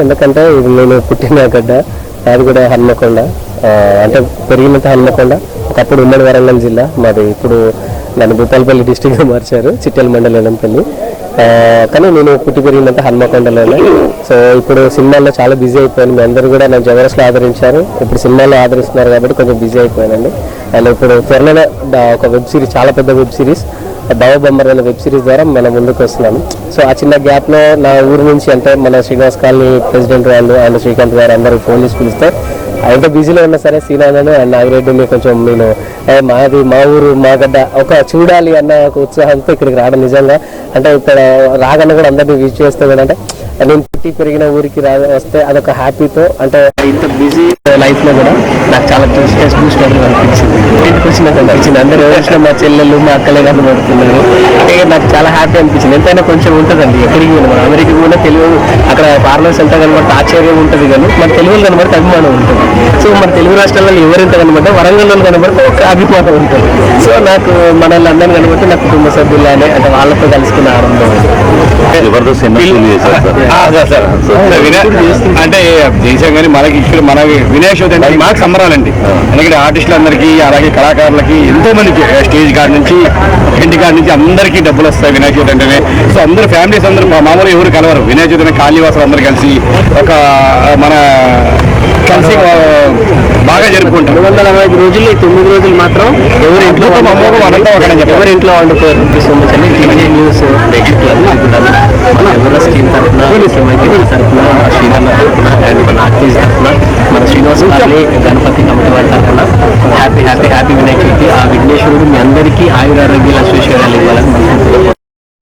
ఎందుకంటే ఇది నేను పుట్టిన గడ్డ, అది కూడా హన్మకొండ, అంటే పెరిగినంత హన్మకొండ. ఒకప్పుడు ఉమ్మడి వరంగల్ జిల్లా మాది, ఇప్పుడు నన్ను భూపాలపల్లి డిస్టిక్గా మార్చారు, చిట్టెల మండలంపల్లి. కానీ నేను పుట్టి పెరిగినంత హన్మకొండలోనే. సో ఇప్పుడు సినిమాల్లో చాలా బిజీ అయిపోయాను. మీ అందరూ కూడా నన్ను జబర్దస్త్లో ఆదరించారు, ఇప్పుడు సినిమాల్లో ఆదరిస్తున్నారు కాబట్టి కొంచెం బిజీ అయిపోయానండి. అండ్ ఇప్పుడు త్వరలోనే ఒక వెబ్ సిరీస్, చాలా పెద్ద వెబ్ సిరీస్ దవ బొమ్మర్ అనే వెబ్ సిరీస్ ద్వారా మనం ముందుకు వస్తున్నాము. సో ఆ చిన్న గ్యాప్లో నా ఊరు నుంచి, అంటే మన శ్రీనివాస్ కాలనీ ప్రెసిడెంట్ వాళ్ళు అండ్ శ్రీకాంత్ గారు అందరూ ఫోన్ చేసి పిలిస్తే ఎంత బిజీలో ఉన్నా సరే సీనాను అండ్ నాగిరెడ్డిని కొంచెం నేను మాది మా ఊరు మా గడ్డ ఒక చూడాలి అన్న ఒక ఉత్సాహంతో ఇక్కడికి రావడం. నిజంగా అంటే ఇక్కడ రాగానే కూడా అందరినీ విజిట్ చేస్తే కూడా, అంటే నేను పుట్టి పెరిగిన ఊరికి వస్తే అదొక హ్యాపీతో, అంటే ఇంత బిజీ లైఫ్లో కూడా నాకు చాలా స్ట్రెస్ బూస్ట్ అనిపించింది. ఇంటికి వచ్చినట్టు అనిపించింది, అందరూ వచ్చిన మా చెల్లెళ్ళు మా అక్కలే కనబడుతున్నారు. అంటే నాకు చాలా హ్యాపీ అనిపించింది. ఎంతైనా కొంచెం ఉంటుందండి, ఎక్కడికి మన అమెరికా కూడా తెలుగు అక్కడ ఫార్మర్స్ ఎంత కనబడితే ఆశ్చర్యం ఉంటుంది, కానీ మన తెలుగులో కనబడితే అభిమానం ఉంటుంది. సో మన తెలుగు రాష్ట్రాలలో ఎవరింత కనబడితే వరంగల్లో కనబడితే ఒక అభిమానం ఉంటుంది. సో నాకు మనల్ని అందరినీ కనబడితే నా కుటుంబ సభ్యులనే, అంటే వాళ్ళతో కలుసుకున్న ఆనందం. అంటే దేశం కానీ మనకి ఇక్కడ మన వినాయక చవితి అంటే మాకు సంబరాలండి. ఎందుకంటే ఆర్టిస్టులందరికీ అలాగే కళాకారులకి ఎంతో మందికి స్టేజ్ కాడ నుంచి ఇంటి కాడ నుంచి అందరికీ డబ్బులు వస్తాయి వినాయక చవితి అంటేనే. సో అందరూ ఫ్యామిలీస్ అందరూ మామూలుగా ఎవరు కలవరు. వినాయక చవితి కాళీవాసులు అందరూ కలిసి ఒక మన కలిసి బాగా జరుపుకుంటాం. 245 రోజులు, 9 రోజులు మాత్రం ఎవరి ఇంట్లో ఎవరి ఇంట్లో వండుకోరు. టీవీ న్యూస్ మన ఎవరెస్ట్ టీం తరఫున, తరఫున, శ్రీరామ తరఫున అండ్ మన ఆర్టిస్ట్ తరఫున, మన శ్రీనివాస్ గణపతి కమిటీ వారి తరఫున happy happy happy Vinayaka Chavithi. ఆ విఘ్నేశ్వరుడు మీ అందరికీ ఆయురారోగ్యాలు, అశ్వేశ్వర్యాలు ఇవ్వాలని